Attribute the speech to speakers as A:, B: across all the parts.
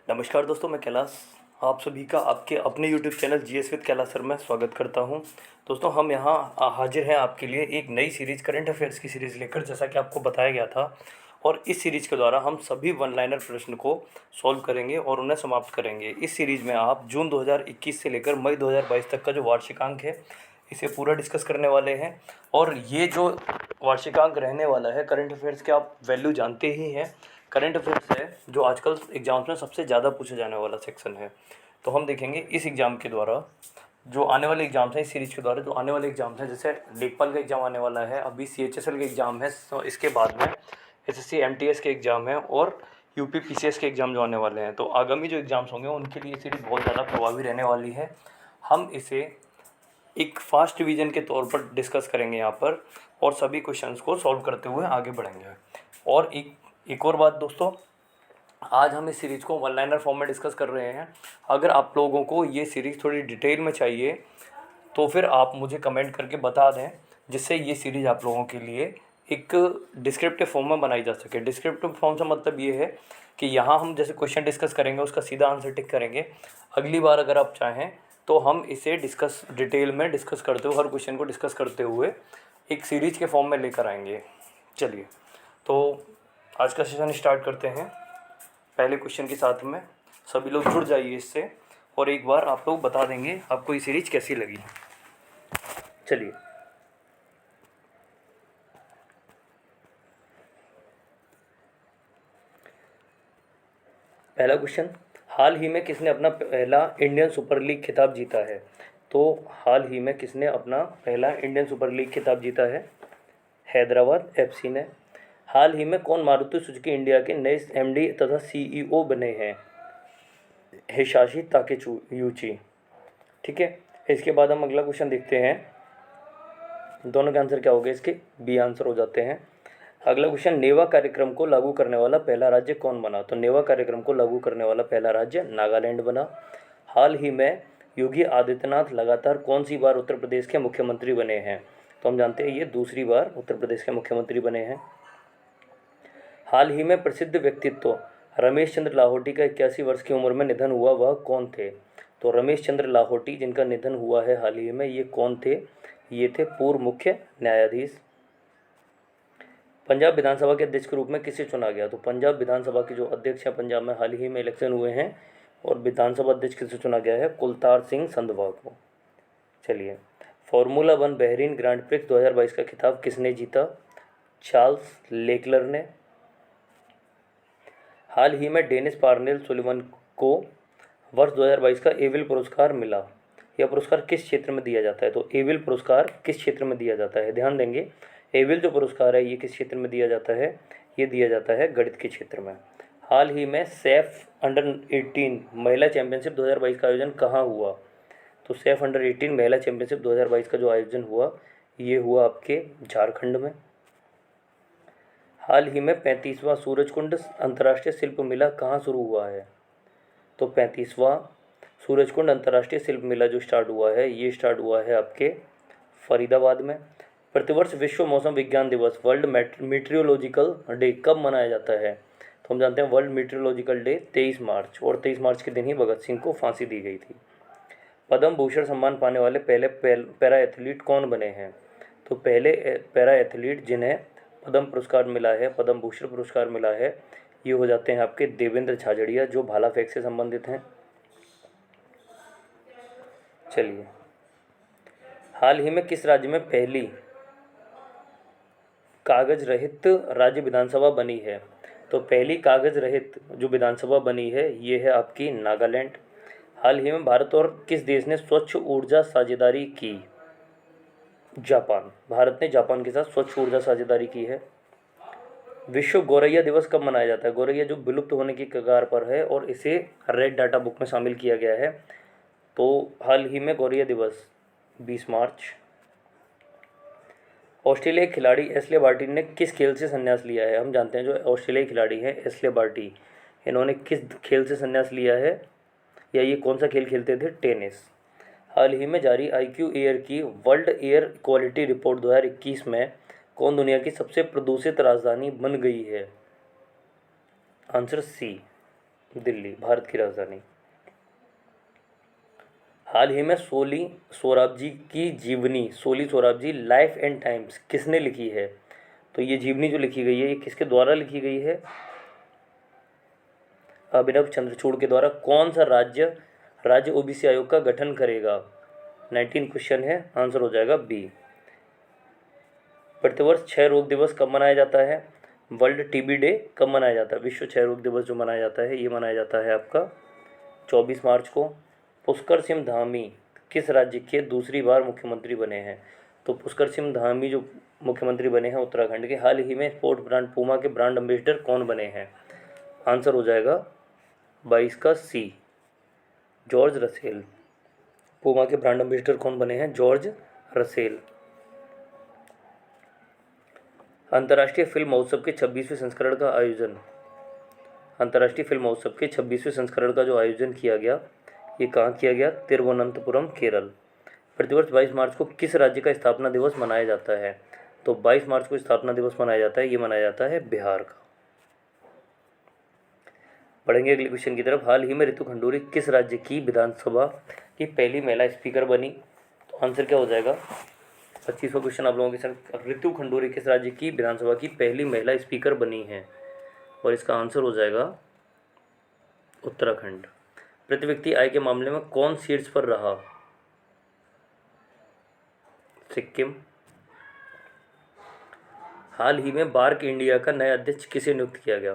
A: नमस्कार दोस्तों, मैं कैलाश आप सभी का आपके अपने YouTube channel GS with Kailash sir में स्वागत करता हूं। दोस्तों, हम यहाँ हाजिर हैं आपके लिए एक नई सीरीज़ करंट अफेयर्स की सीरीज़ लेकर, जैसा कि आपको बताया गया था। और इस सीरीज़ के द्वारा हम सभी वन लाइनर प्रश्न को सॉल्व करेंगे और उन्हें समाप्त करेंगे। इस सीरीज़ में आप जून 2021 से लेकर मई 2022 तक का जो वार्षिकांक है, इसे पूरा डिस्कस करने वाले हैं। और ये जो वार्षिकांक रहने वाला है करंट अफेयर्स के, आप वैल्यू जानते ही हैं। करंट अफेयर्स है जो आजकल एग्ज़ाम्स में सबसे ज़्यादा पूछा जाने वाला सेक्शन है। तो हम देखेंगे इस एग्ज़ाम के द्वारा जो आने वाले एग्ज़ाम्स हैं, इस सीरीज़ के द्वारा जो आने वाले एग्ज़ाम्स हैं, जैसे लेखपाल का एग्ज़ाम आने वाला है, अभी CHSL के एग्ज़ाम है, तो इसके बाद में SSC MTS के एग्ज़ाम है और UP PCS के एग्ज़ाम जो आने वाले हैं। तो आगामी जो एग्ज़ाम्स होंगे उनके लिए सीरीज़ बहुत ज़्यादा प्रभावी रहने वाली है। हम इसे एक फास्ट रिवीजन के तौर पर डिस्कस करेंगे यहाँ पर, और सभी क्वेश्चंस को सॉल्व करते हुए आगे बढ़ेंगे। और एक और बात दोस्तों, आज हम इस सीरीज़ को वन लाइनर फॉर्म में डिस्कस कर रहे हैं। अगर आप लोगों को ये सीरीज़ थोड़ी डिटेल में चाहिए तो फिर आप मुझे कमेंट करके बता दें, जिससे ये सीरीज़ आप लोगों के लिए एक डिस्क्रिप्टिव फॉर्म में बनाई जा सके। डिस्क्रिप्टिव फॉर्म से मतलब ये है कि यहाँ हम जैसे क्वेश्चन डिस्कस करेंगे, उसका सीधा आंसर टिक करेंगे। अगली बार अगर आप चाहें तो हम इसे डिटेल में डिस्कस करते हुए, हर क्वेश्चन को डिस्कस करते हुए एक सीरीज़ के फॉर्म में लेकर आएंगे। चलिए, तो आज का सेशन स्टार्ट करते हैं पहले क्वेश्चन के साथ में। सभी लोग जुड़ जाइए इससे, और एक बार आप लोग बता देंगे आपको ये सीरीज़ कैसी लगी। चलिए, पहला क्वेश्चन, हाल ही में किसने अपना पहला इंडियन सुपर लीग खिताब जीता है? तो हाल ही में किसने अपना पहला इंडियन सुपर लीग खिताब जीता है? हैदराबाद FC ने। हाल ही में कौन मारुति सुजुकी इंडिया के नए MD तथा CEO बने हैं? हिसाशी ताकेयूची। ठीक है, इसके बाद हम अगला क्वेश्चन देखते हैं। दोनों के आंसर क्या हो गए? इसके बी आंसर हो जाते हैं। अगला क्वेश्चन, नेवा कार्यक्रम को लागू करने वाला पहला राज्य कौन बना? तो नेवा कार्यक्रम को लागू करने वाला पहला राज्य नागालैंड बना। हाल ही में योगी आदित्यनाथ लगातार कौन सी बार उत्तर प्रदेश के मुख्यमंत्री बने हैं? तो हम जानते हैं ये दूसरी बार उत्तर प्रदेश के मुख्यमंत्री बने हैं। हाल ही में प्रसिद्ध व्यक्तित्व रमेश चंद्र लाहौटी का 81 वर्ष की उम्र में निधन हुआ, वह कौन थे? तो रमेश चंद्र लाहौटी जिनका निधन हुआ है हाल ही में, ये कौन थे? ये थे पूर्व मुख्य न्यायाधीश। पंजाब विधानसभा के अध्यक्ष के रूप में किसे चुना गया? तो पंजाब विधानसभा के जो अध्यक्ष हैं, पंजाब में हाल ही में इलेक्शन हुए हैं, और विधानसभा अध्यक्ष किसे चुना गया है? कुलतार सिंह संधवा को। चलिए, फार्मूला 1 बहरीन ग्रांड प्रिक्स 2022 का खिताब किसने जीता? चार्ल्स लेक्लर ने। हाल ही में डेनिस पार्नेल सुलिवन को वर्ष 2022 का एविल पुरस्कार मिला। यह पुरस्कार किस क्षेत्र में दिया जाता है? तो एविल पुरस्कार किस क्षेत्र में दिया जाता है? ध्यान देंगे, एविल जो पुरस्कार है ये किस क्षेत्र में दिया जाता है? ये दिया जाता है गणित के क्षेत्र में। हाल ही में सैफ अंडर-18 महिला चैंपियनशिप 2022 का आयोजन कहाँ हुआ? तो सैफ अंडर-18 महिला चैंपियनशिप 2022 का जो आयोजन हुआ, ये हुआ आपके झारखंड में। हाल ही में 35वां सूरजकुंड अंतर्राष्ट्रीय शिल्प मेला कहाँ शुरू हुआ है? तो 35वां सूरजकुंड अंतर्राष्ट्रीय शिल्प मेला जो स्टार्ट हुआ है, ये स्टार्ट हुआ है आपके फरीदाबाद में। प्रतिवर्ष विश्व मौसम विज्ञान दिवस वर्ल्ड मीटरियोलॉजिकल डे कब मनाया जाता है? तो हम जानते हैं वर्ल्ड मीटरियोलॉजिकल डे 23 मार्च, और 23 मार्च के दिन ही भगत सिंह को फांसी दी गई थी। पद्म भूषण सम्मान पाने वाले पहले पैरा एथलीट कौन बने हैं? तो पहले पैरा एथलीट जिन्हें पद्म पुरस्कार मिला है, पद्म भूषण पुरस्कार मिला है, ये हो जाते हैं आपके देवेंद्र झाझड़िया, जो भाला फेंक से संबंधित हैं। चलिए, हाल ही में किस राज्य में पहली कागज रहित राज्य विधानसभा बनी है? तो पहली कागज रहित जो विधानसभा बनी है, ये है आपकी नागालैंड। हाल ही में भारत और किस देश ने स्वच्छ ऊर्जा साझेदारी की? जापान। भारत ने जापान के साथ स्वच्छ ऊर्जा साझेदारी की है। विश्व गौरैया दिवस कब मनाया जाता है? गौरैया जो विलुप्त होने की कगार पर है और इसे रेड डाटा बुक में शामिल किया गया है। तो हाल ही में गौरैया दिवस 20 मार्च। ऑस्ट्रेलियाई खिलाड़ी एशले बार्टी ने किस खेल से संन्यास लिया है? हम जानते हैं जो ऑस्ट्रेलियाई खिलाड़ी हैं एशले बार्टी, इन्होंने किस खेल से संन्यास लिया है, या ये कौन सा खेल खेलते थे? टेनिस। हाल ही में जारी IQ एयर की वर्ल्ड एयर क्वालिटी रिपोर्ट 2021 में कौन दुनिया की सबसे प्रदूषित राजधानी बन गई है? आंसर सी, दिल्ली, भारत की राजधानी। हाल ही में Soli Sorabjee life and times किसने लिखी है? तो ये जीवनी जो लिखी गई है ये किसके द्वारा लिखी गई है? अभिनव चंद्रचूड़ के द्वारा। कौन सा राज्य ओबीसी आयोग का गठन करेगा? 19 क्वेश्चन है, आंसर हो जाएगा बी। प्रतिवर्ष क्षय रोग दिवस कब मनाया जाता है? वर्ल्ड टीबी डे कब मनाया जाता है? विश्व क्षय रोग दिवस जो मनाया जाता है ये मनाया जाता है आपका 24 मार्च को। पुष्कर सिंह धामी किस राज्य के दूसरी बार मुख्यमंत्री बने हैं? तो पुष्कर सिंह धामी जो मुख्यमंत्री बने हैं उत्तराखंड के। हाल ही में स्पोर्ट ब्रांड पूमा के ब्रांड एम्बेसडर कौन बने हैं? आंसर हो जाएगा 22 का सी, जॉर्ज रसेल। पूमा के ब्रांड एम्बेसडर कौन बने हैं? George Russell. अंतर्राष्ट्रीय फिल्म महोत्सव के 26वें संस्करण का आयोजन। अंतर्राष्ट्रीय फिल्म महोत्सव के 26वें संस्करण का जो आयोजन किया गया ये कहाँ किया गया? तिरुवनंतपुरम, केरल। प्रतिवर्ष 22 मार्च को किस राज्य का स्थापना दिवस मनाया जाता है? तो 22 मार्च को स्थापना दिवस मनाया जाता है, ये मनाया जाता है बिहार का। बढ़ेंगे अगले क्वेश्चन की तरफ। हाल ही में रितु खंडूरी किस राज्य की विधानसभा की पहली महिला स्पीकर बनी? तो आंसर क्या हो जाएगा? 25वां क्वेश्चन आप लोगों के साथ। ऋतु खंडूरी किस राज्य की विधानसभा की पहली महिला स्पीकर बनी है? और इसका आंसर हो जाएगा उत्तराखंड। प्रति व्यक्ति आय के मामले में कौन शीर्ष पर रहा? सिक्किम। हाल ही में बार्क इंडिया का नया अध्यक्ष किसे नियुक्त किया गया?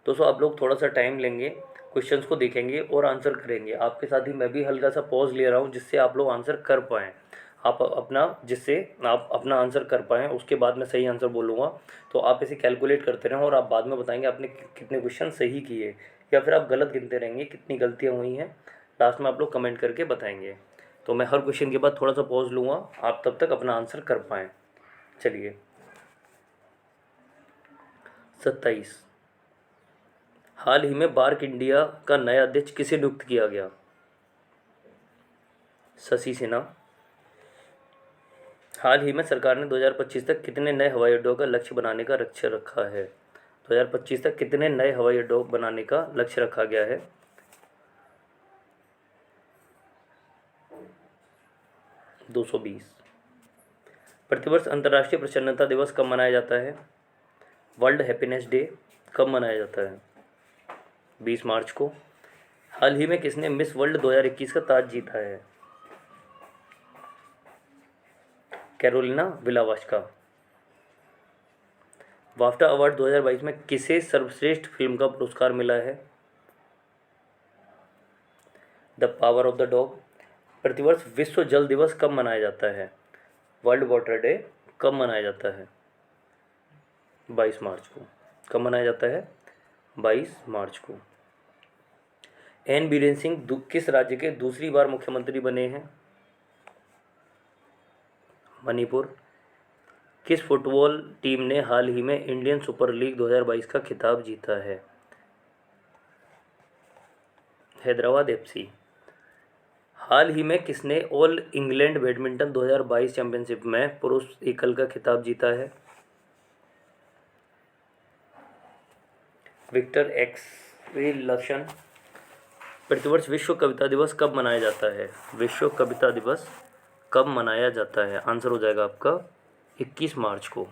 A: दोस्तों आप लोग थोड़ा सा टाइम लेंगे, क्वेश्चंस को देखेंगे और आंसर करेंगे। आपके साथ ही मैं भी हल्का सा पॉज ले रहा हूँ जिससे आप लोग आंसर कर पाएँ। जिससे आप अपना आंसर कर पाएँ, उसके बाद मैं सही आंसर बोलूँगा तो आप इसे कैलकुलेट करते रहें और आप बाद में बताएंगे आपने कितने क्वेश्चन सही किए या फिर आप गलत गिनते रहेंगे कितनी गलतियाँ हुई हैं। लास्ट में आप लोग कमेंट करके बताएंगे। तो मैं हर क्वेश्चन के बाद थोड़ा सा पॉज लूँगा, आप तब तक अपना आंसर कर पाएँ। चलिए 27। हाल ही में बार्क इंडिया का नया अध्यक्ष किसे नियुक्त किया गया? शशि सिन्हा। हाल ही में सरकार ने 2025 तक कितने नए हवाई अड्डों का लक्ष्य बनाने का लक्ष्य रखा है? 2025 तक कितने नए हवाई अड्डों बनाने का लक्ष्य रखा गया है? 220। प्रतिवर्ष अंतर्राष्ट्रीय प्रसन्नता दिवस कब मनाया जाता है? वर्ल्ड हैप्पीनेस डे कब मनाया जाता है? 20 मार्च को। हाल ही में किसने मिस वर्ल्ड 2021 का ताज जीता है? कैरोलिना विलावास्का। बाफ्टा अवार्ड 2022 में किसे सर्वश्रेष्ठ फिल्म का पुरस्कार मिला है? The power of the dog. प्रतिवर्ष विश्व जल दिवस कब मनाया जाता है? वर्ल्ड वाटर डे कब मनाया जाता है? 22 मार्च को। कब मनाया जाता है? 22 मार्च को। एन बीरेन सिंह किस राज्य के दूसरी बार मुख्यमंत्री बने हैं? मणिपुर। किस फुटबॉल टीम ने हाल ही में इंडियन सुपर लीग 2022 का खिताब जीता है? हैदराबाद एफसी। हाल ही में किसने ऑल इंग्लैंड बैडमिंटन 2022 चैंपियनशिप में पुरुष एकल का खिताब जीता है? Victor Axelsen. प्रतिवर्ष विश्व कविता दिवस कब मनाया जाता है? विश्व कविता दिवस कब मनाया जाता है? आंसर हो जाएगा आपका 21 मार्च को।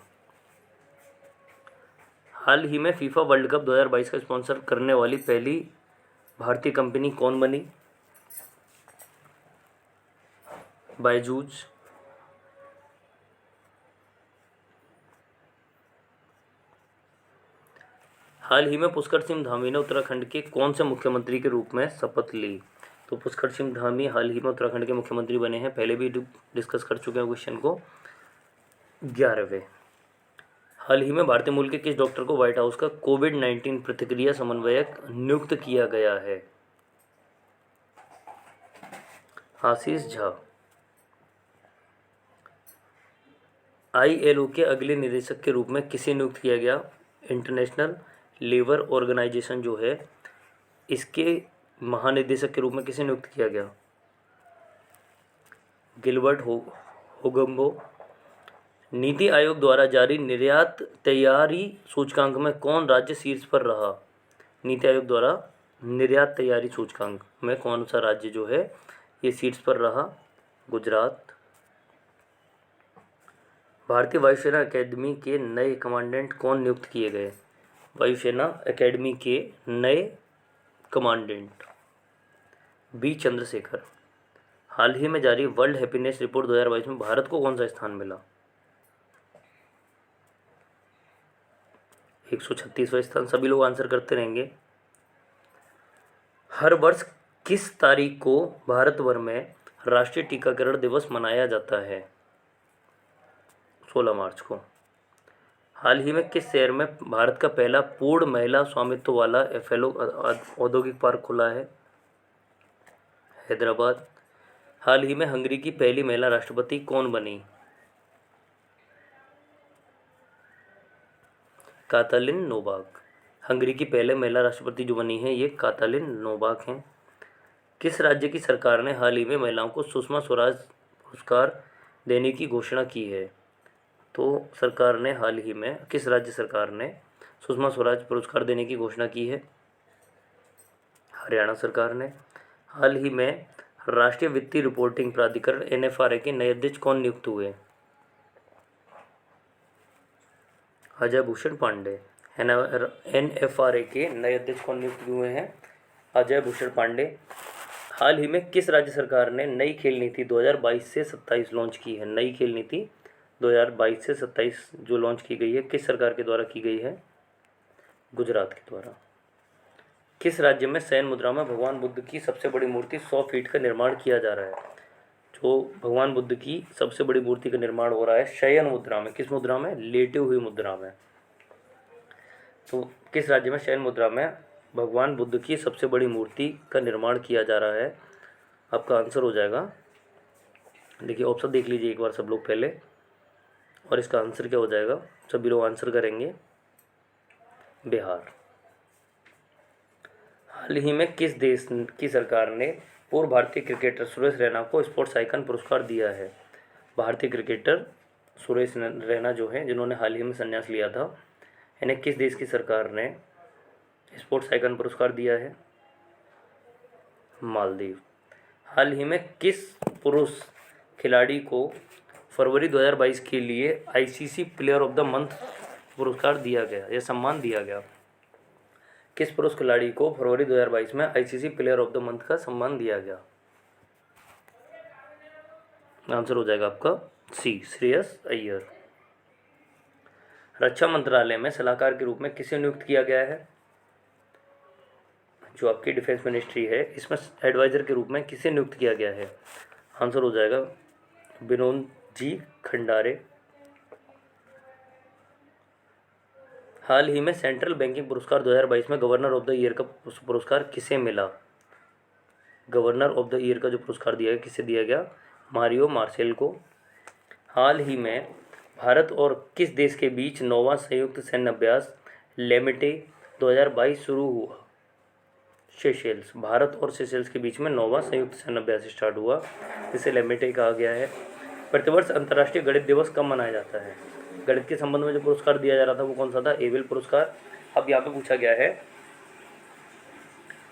A: हाल ही में फीफा वर्ल्ड कप 2022 का स्पॉन्सर करने वाली पहली भारतीय कंपनी कौन बनी? बायजूस। हाल ही में पुष्कर सिंह धामी ने उत्तराखंड के कौन से मुख्यमंत्री के रूप में शपथ ली? तो पुष्कर सिंह धामी हाल ही में उत्तराखंड के मुख्यमंत्री बने हैं, पहले भी डिस्कस कर चुके हैं क्वेश्चन को। 11वें। हाल ही में भारतीय मूल के किस डॉक्टर को व्हाइट हाउस का कोविड-19 प्रतिक्रिया समन्वयक नियुक्त किया गया है? आशीष झा। ILO के अगले निदेशक के रूप में किसे नियुक्त किया गया? इंटरनेशनल लेबर ऑर्गेनाइजेशन जो है इसके महानिदेशक के रूप में किसे नियुक्त किया गया? गिलबर्ट होगम्बो। नीति आयोग द्वारा जारी निर्यात तैयारी सूचकांक में कौन राज्य शीर्ष पर रहा? नीति आयोग द्वारा निर्यात तैयारी सूचकांक में कौन सा राज्य जो है ये सीट्स पर रहा? गुजरात। भारतीय वायुसेना अकेदमी के नए कमांडेंट कौन नियुक्त किए गए? वायुसेना अकेडमी के नए कमांडेंट बी चंद्रशेखर। हाल ही में जारी वर्ल्ड हैप्पीनेस रिपोर्ट 2022 में भारत को कौन सा स्थान मिला? 136वां स्थान। सभी लोग आंसर करते रहेंगे। हर वर्ष किस तारीख को भारत भर में राष्ट्रीय टीकाकरण दिवस मनाया जाता है? 16 मार्च को। हाल ही में किस शहर में भारत का पहला पूर्ण महिला स्वामित्व वाला एफएलओ औद्योगिक पार्क खुला है? हैदराबाद। हाल ही में हंगरी की पहली महिला राष्ट्रपति कौन बनी? कातालिन नोबाक। हंगरी की पहले महिला राष्ट्रपति जो बनी है ये कातालिन नोबाक हैं। किस राज्य की सरकार ने हाल ही में महिलाओं को सुषमा स्वराज पुरस्कार देने की घोषणा की है? तो सरकार ने हाल ही में किस राज्य सरकार ने सुषमा स्वराज पुरस्कार देने की घोषणा की है? हरियाणा सरकार ने। हाल ही में राष्ट्रीय वित्तीय रिपोर्टिंग प्राधिकरण एनएफआरए के नए अध्यक्ष कौन नियुक्त हुए? अजय भूषण पांडे। एनएफआरए के नए अध्यक्ष कौन नियुक्त हुए हैं? अजय भूषण पांडे। हाल ही में किस राज्य सरकार ने नई खेल नीति 2022 से 27 लॉन्च की है? नई खेल नीति 2022 से 27 जो लॉन्च की गई है किस सरकार के द्वारा की गई है? गुजरात के द्वारा। किस राज्य में शयन मुद्रा में भगवान बुद्ध की सबसे बड़ी मूर्ति 100 फीट का निर्माण किया जा रहा है? जो भगवान बुद्ध की सबसे बड़ी मूर्ति का निर्माण हो रहा है शयन मुद्रा में। किस मुद्रा में? लेटे हुई मुद्रा में। तो किस राज्य में शयन मुद्रा में भगवान बुद्ध की सबसे बड़ी मूर्ति का निर्माण किया जा रहा है? आपका आंसर हो जाएगा, देखिए ऑप्शन देख लीजिए एक बार सब लोग पहले, और इसका आंसर क्या हो जाएगा? सभी लोग आंसर करेंगे बिहार। हाल ही में किस देश की सरकार ने पूर्व भारतीय क्रिकेटर सुरेश रैना को स्पोर्ट्स आइकन पुरस्कार दिया है? भारतीय क्रिकेटर सुरेश रैना जो हैं जिन्होंने हाल ही में संन्यास लिया था, इन्हें किस देश की सरकार ने स्पोर्ट्स आइकन पुरस्कार दिया है? मालदीव। हाल ही में किस पुरुष खिलाड़ी को फरवरी 2022 के लिए ICC player of the month पुरस्कार दिया गया या सम्मान दिया गया? किस पुरुष खिलाड़ी को फरवरी 2022 में ICC player of the month का सम्मान दिया गया? आंसर हो जाएगा आपका सी, श्रेयस अय्यर। रक्षा मंत्रालय में सलाहकार के रूप में किसे नियुक्त किया गया है? जो आपकी डिफेंस मिनिस्ट्री है इसमें एडवाइजर के रूप में किसे नियुक्त किया गया है? आंसर हो जाएगा विनोद जी खंडारे। हाल ही में सेंट्रल बैंकिंग पुरस्कार 2022 में गवर्नर ऑफ द ईयर का पुरस्कार किसे मिला? गवर्नर ऑफ द ईयर का जो पुरस्कार दिया गया किसे दिया गया? मारियो मार्सेल को। हाल ही में भारत और किस देश के बीच 9वां संयुक्त सैन्य अभ्यास लेमिटे 2022 शुरू हुआ? सेशेल्स। भारत और सेशेल्स के बीच में 9वां संयुक्त सैन्य अभ्यास स्टार्ट हुआ जिसे लेमिटे कहा गया है। प्रतिवर्ष अंतर्राष्ट्रीय गणित दिवस कब मनाया जाता है? गणित के संबंध में जो पुरस्कार दिया जा रहा था वो कौन सा था? एबेल पुरस्कार। अब यहाँ पे पूछा गया है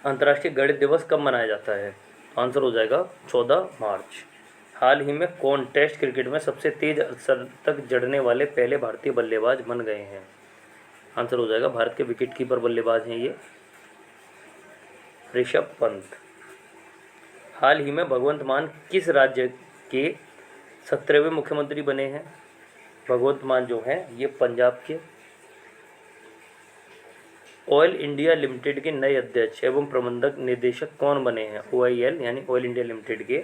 A: अंतर्राष्ट्रीय गणित दिवस कब मनाया जाता है? आंसर हो जाएगा 14 मार्च। हाल ही में कौन टेस्ट क्रिकेट में सबसे तेज अरसर तक जड़ने वाले पहले भारतीय बल्लेबाज बन गए हैं? आंसर हो जाएगा भारत के विकेट कीपर बल्लेबाज हैं ये ऋषभ पंत। हाल ही में भगवंत मान किस राज्य के 17वें मुख्यमंत्री बने हैं? भगवंत मान जो हैं ये पंजाब के। ऑयल इंडिया लिमिटेड के नए अध्यक्ष एवं प्रबंधक निदेशक कौन बने हैं? OIL यानी ऑयल इंडिया लिमिटेड के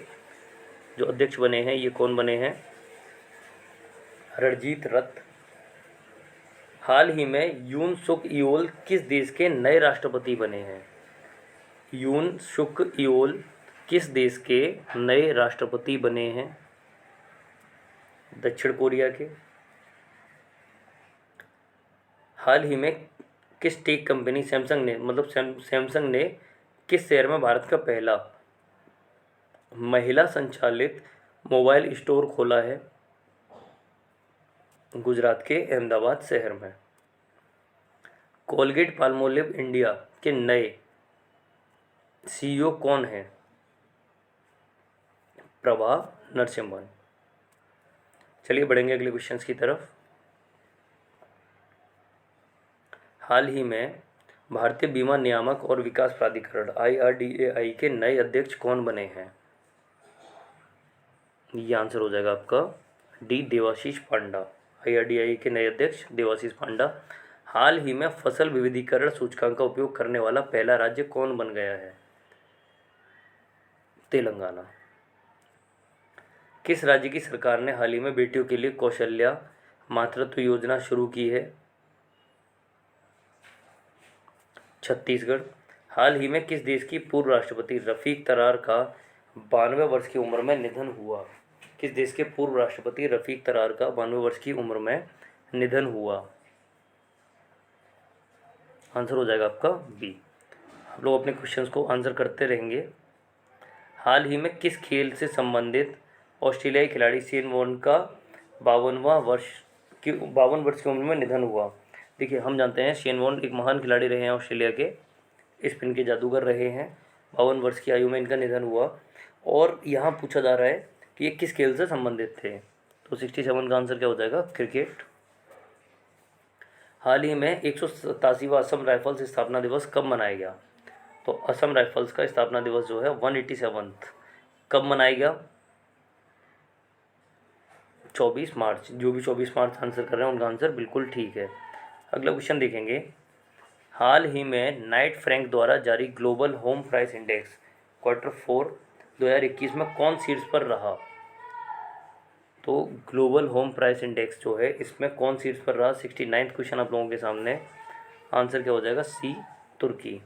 A: जो अध्यक्ष बने हैं ये कौन बने हैं? रणजीत रथ। हाल ही में यून सुक ईओल किस देश के नए राष्ट्रपति बने हैं? यून सुक ईओल किस देश के नए राष्ट्रपति बने हैं? दक्षिण कोरिया के। हाल ही में किस टेक कंपनी सैमसंग ने सैमसंग ने किस शहर में भारत का पहला महिला संचालित मोबाइल स्टोर खोला है? गुजरात के अहमदाबाद शहर में। कोलगेट पाल्मोलिव इंडिया के नए CEO कौन है? प्रभा नरसिम्हन। चलिए बढ़ेंगे अगले क्वेश्चंस की तरफ। हाल ही में भारतीय बीमा नियामक और विकास प्राधिकरण IRDAI के नए अध्यक्ष कौन बने हैं? ये आंसर हो जाएगा आपका डी, देवाशीष पांडा। IRDAI के नए अध्यक्ष देवाशीष पांडा। हाल ही में फसल विविधीकरण सूचकांक का उपयोग करने वाला पहला राज्य कौन बन गया है? तेलंगाना। किस राज्य की सरकार ने हाल ही में बेटियों के लिए कौशल्या मातृत्व योजना शुरू की है? छत्तीसगढ़। हाल ही में किस देश की पूर्व राष्ट्रपति रफीक तरार का 92 वर्ष की उम्र में निधन हुआ? किस देश के पूर्व राष्ट्रपति रफीक तरार का 92 वर्ष की उम्र में निधन हुआ? आंसर हो जाएगा आपका बी। आप लोग अपने क्वेश्चंस को आंसर करते रहेंगे। हाल ही में किस खेल से संबंधित ऑस्ट्रेलियाई खिलाड़ी शेन वॉर्न का 52 वर्ष की उम्र में निधन हुआ? देखिए, हम जानते हैं शेन वॉर्न एक महान खिलाड़ी रहे हैं, ऑस्ट्रेलिया के स्पिन के जादूगर रहे हैं। 52 वर्ष की आयु में इनका निधन हुआ और यहाँ पूछा जा रहा है कि ये किस खेल से संबंधित थे। तो 67 का आंसर क्या हो जाएगा? क्रिकेट। हाल ही में 187वां असम राइफल्स स्थापना दिवस कब मनाया गया? तो असम राइफल्स का स्थापना दिवस जो है 187 कब मनाया गया? 24 मार्च। जो भी 24 मार्च आंसर कर रहे हैं उनका आंसर बिल्कुल ठीक है। अगला क्वेश्चन देखेंगे। हाल ही में नाइट फ्रैंक द्वारा जारी global home price index Q4 2021 में कौन शीर्ष पर रहा? तो ग्लोबल होम प्राइस इंडेक्स जो है इसमें कौन शीर्ष पर रहा? 69वां क्वेश्चन आप लोगों के सामने। आंसर क्या हो जाएगा? सी, तुर्की।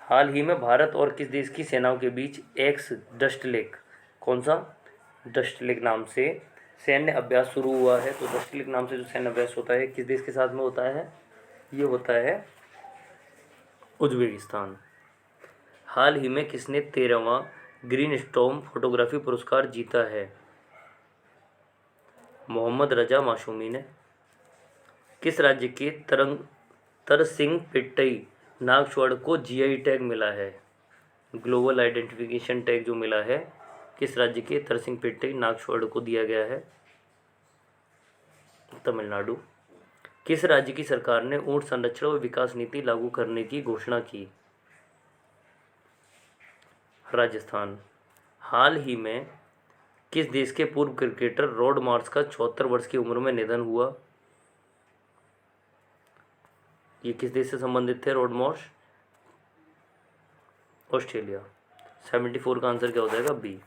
A: हाल ही में भारत और किस देश की सेनाओं के बीच एक्स डस्ट लेक, कौन सा? डस्ट लेक नाम से सैन्य अभ्यास शुरू हुआ है। तो डस्ट लेक नाम से जो सैन्य अभ्यास होता है किस देश के साथ में होता है? ये होता है उज्बेकिस्तान। हाल ही में किसने 13वां ग्रीन स्टॉर्म फोटोग्राफी पुरस्कार जीता है? मोहम्मद रजा मासूमी ने। किस राज्य के तरसिंगपिट्टई नागश्वड़ को GI टैग मिला है? ग्लोबल आइडेंटिफिकेशन टैग जो मिला है किस राज्य के तरसिंगपिट्टई नागश्वड़ को दिया गया है? तमिलनाडु। किस राज्य की सरकार ने ऊंट संरक्षण व विकास नीति लागू करने की घोषणा की? राजस्थान। हाल ही में किस देश के पूर्व क्रिकेटर रॉड मार्श का 74 वर्ष की उम्र में निधन हुआ? ये किस देश से संबंधित थे रॉड मार्श? ऑस्ट्रेलिया। 74 का आंसर क्या हो जाएगा? बी।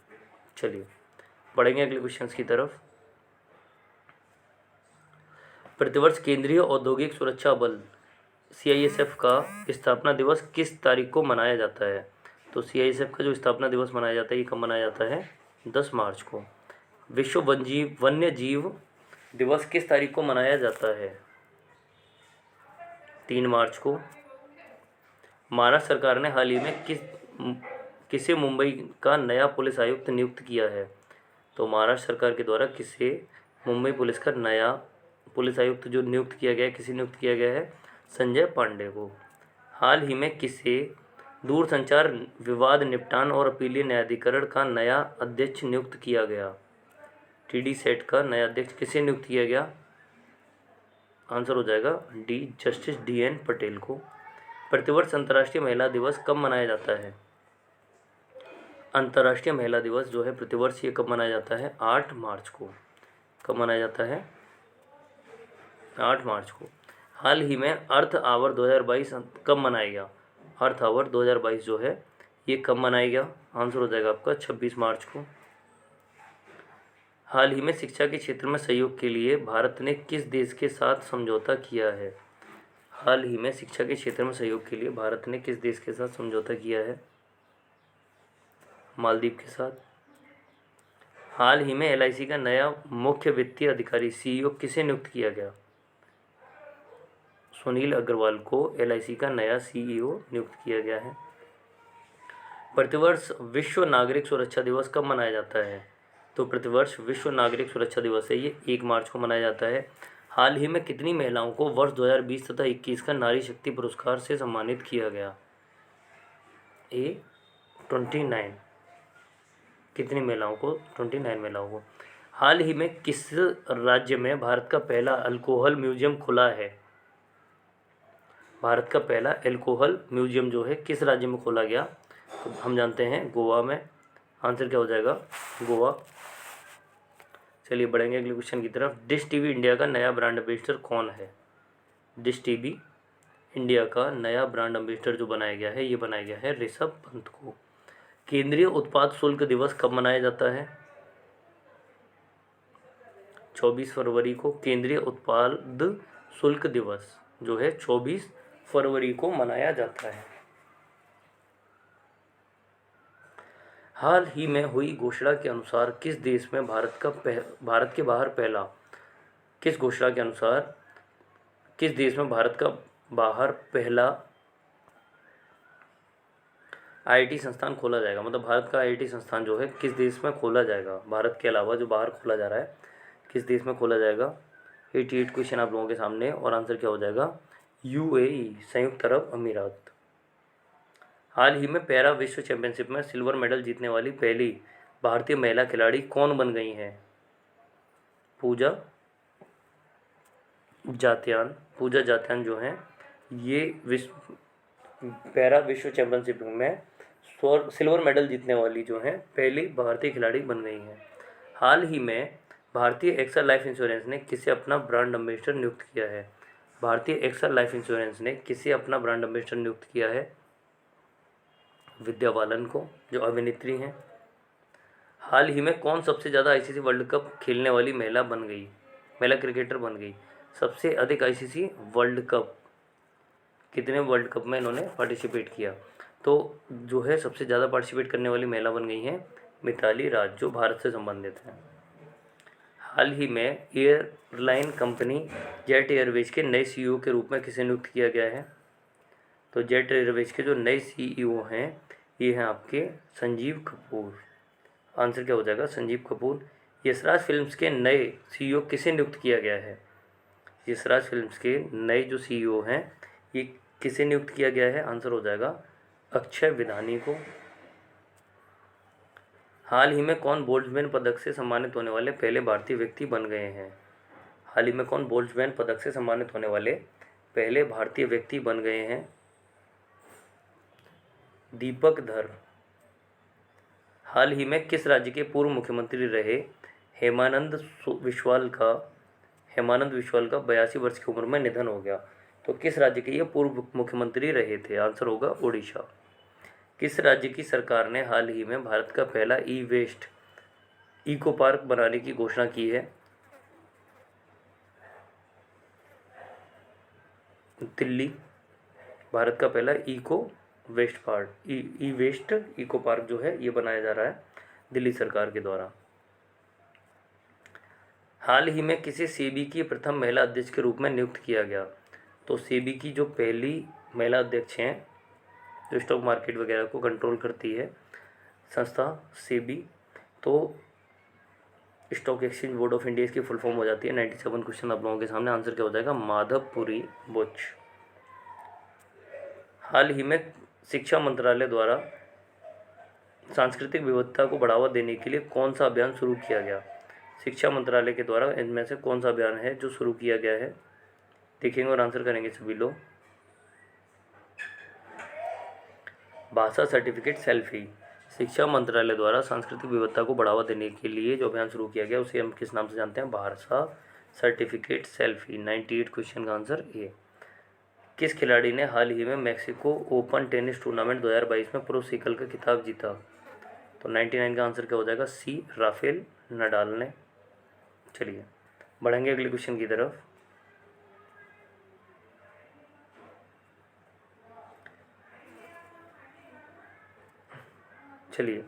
A: चलिए बढ़ेंगे अगले क्वेश्चंस की तरफ। प्रतिवर्ष केंद्रीय औद्योगिक सुरक्षा बल CISF का स्थापना दिवस किस तारीख को मनाया जाता है? तो CISF का जो स्थापना दिवस मनाया जाता है ये कब मनाया जाता है? 10 मार्च को। विश्व वन्य जीव दिवस किस तारीख को मनाया जाता है? 3 मार्च को। महाराष्ट्र सरकार ने हाल ही में किसे मुंबई का नया पुलिस आयुक्त नियुक्त किया है? तो महाराष्ट्र सरकार के द्वारा किसे मुंबई पुलिस का नया पुलिस आयुक्त जो नियुक्त किया गया है, किसे नियुक्त किया गया है? संजय पांडे को। हाल ही में किसे दूरसंचार विवाद निपटान और अपीलीय न्यायाधिकरण का नया अध्यक्ष नियुक्त किया गया? TDSAT का नया अध्यक्ष किसे नियुक्त किया गया? आंसर हो जाएगा डी, जस्टिस DN पटेल को। प्रतिवर्ष अंतर्राष्ट्रीय महिला दिवस कब मनाया जाता है? अंतर्राष्ट्रीय महिला दिवस जो है प्रतिवर्ष ये कब मनाया जाता है? 8 मार्च को। कब मनाया जाता है? 8 मार्च को। हाल ही में अर्थ आवर 2022 कब मनाया गया? अर्थ आवर 2022 जो है ये कब मनाया गया? आंसर हो जाएगा आपका 26 मार्च को। हाल ही में शिक्षा के क्षेत्र में सहयोग के लिए भारत ने किस देश के साथ समझौता किया है? हाल ही में शिक्षा के क्षेत्र में सहयोग के लिए भारत ने किस देश के साथ समझौता किया है? मालदीव के साथ। हाल ही में LIC का नया मुख्य वित्तीय अधिकारी CEO किसे नियुक्त किया गया? सुनील अग्रवाल को LIC का नया CEO नियुक्त किया गया है। प्रतिवर्ष विश्व नागरिक सुरक्षा दिवस कब मनाया जाता है? तो प्रतिवर्ष विश्व नागरिक सुरक्षा दिवस है ये 1 मार्च को मनाया जाता है। हाल ही में कितनी महिलाओं को वर्ष 2020 तथा 21 का नारी शक्ति पुरस्कार से सम्मानित किया गया? ए 29, कितनी महिलाओं को? 29 महिलाओं को। हाल ही में किस राज्य में भारत का पहला अल्कोहल म्यूजियम खुला है? भारत का पहला अल्कोहल म्यूजियम जो है किस राज्य में खोला गया? तो हम जानते हैं गोवा में। आंसर क्या हो जाएगा? गोवा। चलिए बढ़ेंगे अगले क्वेश्चन की तरफ। डिश टीवी इंडिया का नया ब्रांड एम्बेसडर कौन है? डिश टीवी इंडिया का नया ब्रांड एम्बेसडर जो बनाया गया है, ये बनाया गया है ऋषभ पंत को। केंद्रीय उत्पाद शुल्क दिवस कब मनाया जाता है? 24 फरवरी को केंद्रीय उत्पाद शुल्क दिवस जो है 24 फरवरी को मनाया जाता है। हाल ही में हुई घोषणा के अनुसार किस देश में भारत के बाहर पहला किस घोषणा के अनुसार किस देश में भारत का बाहर पहला आईआईटी संस्थान खोला जाएगा? मतलब भारत का आईआईटी संस्थान जो है किस देश में खोला जाएगा? भारत के अलावा जो बाहर खोला जा रहा है, किस देश में खोला जाएगा? 88 क्वेश्चन आप लोगों के सामने और आंसर क्या हो जाएगा? यूएई, संयुक्त अरब अमीरात। हाल ही में पैरा विश्व चैंपियनशिप में सिल्वर मेडल जीतने वाली पहली भारतीय महिला खिलाड़ी कौन बन गई हैं? पूजा जात्यान जो हैं ये पैरा विश्व चैंपियनशिप में सिल्वर मेडल जीतने वाली जो हैं पहली भारतीय खिलाड़ी बन गई हैं। हाल ही में भारतीय एक्सा लाइफ इंश्योरेंस ने किसे अपना ब्रांड एम्बेसडर नियुक्त किया है? भारतीय एक्सा लाइफ इंश्योरेंस ने किसे अपना ब्रांड एम्बेसडर नियुक्त किया है? विद्या बालन को, जो अभिनेत्री हैं। हाल ही में कौन सबसे ज़्यादा आईसीसी वर्ल्ड कप खेलने वाली महिला क्रिकेटर बन गई? सबसे अधिक आईसीसी वर्ल्ड कप, कितने वर्ल्ड कप में इन्होंने पार्टिसिपेट किया? तो जो है सबसे ज़्यादा पार्टिसिपेट करने वाली महिला बन गई हैं मिताली राज, जो भारत से संबंधित हैं। हाल ही में एयरलाइन कंपनी जेट एयरवेज के नए सीईओ के रूप में किसे नियुक्त किया गया है? तो जेट एयरवेज के जो नए सीईओ हैं ये हैं आपके संजीव कपूर। आंसर क्या हो जाएगा? संजीव कपूर। यशराज फिल्म्स के नए सीईओ किसे नियुक्त किया गया है? यशराज फिल्म्स के नए जो सीईओ हैं ये किसे नियुक्त किया गया है? आंसर हो जाएगा अक्षय विधानी को। हाल ही में कौन बोल्ट्जमैन पदक से सम्मानित होने वाले पहले भारतीय व्यक्ति बन गए हैं? हाल ही में कौन बोल्ट्जमैन पदक से सम्मानित होने वाले पहले भारतीय व्यक्ति बन गए हैं? दीपक धर। हाल ही में किस राज्य के पूर्व मुख्यमंत्री रहे हेमानंद विश्वाल का 82 वर्ष की उम्र में निधन हो गया? तो किस राज्य के ये पूर्व मुख्यमंत्री रहे थे? आंसर होगा ओडिशा। किस राज्य की सरकार ने हाल ही में भारत का पहला ई वेस्ट इको पार्क बनाने की घोषणा की है? दिल्ली। भारत का पहला ई वेस्ट इको पार्क जो है ये बनाया जा रहा है दिल्ली सरकार के द्वारा। हाल ही में किसे सेबी की प्रथम महिला अध्यक्ष के रूप में नियुक्त किया गया? तो सेबी की जो पहली महिला अध्यक्ष हैं जो स्टॉक मार्केट वगैरह को कंट्रोल करती है संस्था सेबी, तो stock exchange board of India की फुल फॉर्म हो जाती है। 97 क्वेश्चन आप लोगों के सामने। आंसर क्या हो जाएगा? माधवपुरी बुच। हाल ही में शिक्षा मंत्रालय द्वारा सांस्कृतिक विविधता को बढ़ावा देने के लिए कौन सा अभियान शुरू किया गया? शिक्षा मंत्रालय के द्वारा इनमें से कौन सा अभियान है जो शुरू किया गया है? देखेंगे और आंसर करेंगे सभी लोग। भाषा सर्टिफिकेट सेल्फी। शिक्षा मंत्रालय द्वारा सांस्कृतिक विविधता को बढ़ावा देने के लिए जो अभियान शुरू किया गया उसे हम किस नाम से जानते हैं? भाषा सर्टिफिकेट सेल्फी। 98 क्वेश्चन का आंसर ए। किस खिलाड़ी ने हाल ही में मैक्सिको ओपन टेनिस टूर्नामेंट 2022 में पुरुष एकल का खिताब जीता? तो 99 का आंसर क्या हो जाएगा? सी, राफेल नडाल ने। चलिए बढ़ेंगे अगले क्वेश्चन की तरफ। चलिए,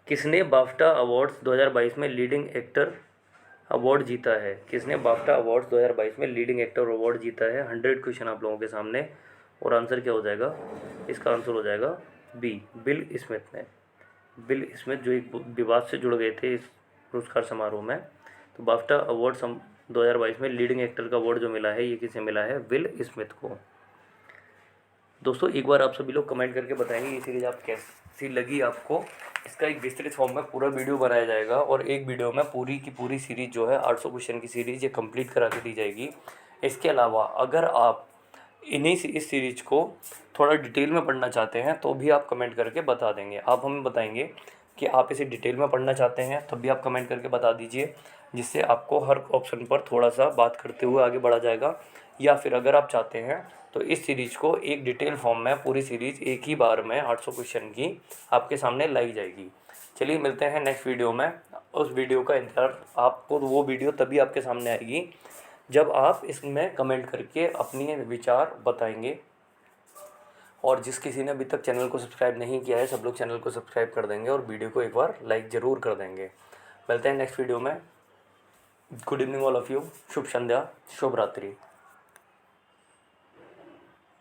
A: किसने बाफ्टा अवार्ड्स 2022 में लीडिंग एक्टर अवार्ड जीता है? किसने बाफ्टा अवार्ड्स 2022 में लीडिंग एक्टर अवार्ड जीता है? 100 क्वेश्चन आप लोगों के सामने और आंसर क्या हो जाएगा? इसका आंसर हो जाएगा बी, बिल स्मिथ ने। बिल स्मिथ जो एक विवाद से जुड़ गए थे इस पुरस्कार समारोह में, तो बाफ्टा अवार्ड 2022 में लीडिंग एक्टर का अवार्ड जो मिला है ये किसे मिला है? विल स्मिथ को। दोस्तों एक बार आप सभी लोग कमेंट करके बताएंगे ये सीरीज़ आप कैसी लगी आपको। इसका एक विस्तृत फॉर्म में पूरा वीडियो बनाया जाएगा और एक वीडियो में पूरी की पूरी सीरीज़ जो है 800 क्वेश्चन की सीरीज़ ये कंप्लीट करा के दी जाएगी। इसके अलावा अगर आप इस सीरीज़ को थोड़ा डिटेल में पढ़ना चाहते हैं तो भी आप कमेंट करके बता देंगे। आप हमें बताएंगे कि आप इसे डिटेल में पढ़ना चाहते हैं तब भी आप कमेंट करके बता दीजिए, जिससे आपको हर ऑप्शन पर थोड़ा सा बात करते हुए आगे बढ़ा जाएगा। या फिर अगर आप चाहते हैं तो इस सीरीज़ को एक डिटेल फॉर्म में पूरी सीरीज़ एक ही बार में 800 क्वेश्चन की आपके सामने लाई जाएगी। चलिए मिलते हैं नेक्स्ट वीडियो में। उस वीडियो का इंतज़ार, आपको वो वीडियो तभी आपके सामने आएगी जब आप इसमें कमेंट करके अपनी विचार बताएंगे। और जिस किसी ने अभी तक चैनल को सब्सक्राइब नहीं किया है, सब लोग चैनल को सब्सक्राइब कर देंगे और वीडियो को एक बार लाइक ज़रूर कर देंगे। मिलते हैं नेक्स्ट वीडियो में। Good evening all of you. शुभ संध्या, शुभ रात्रि।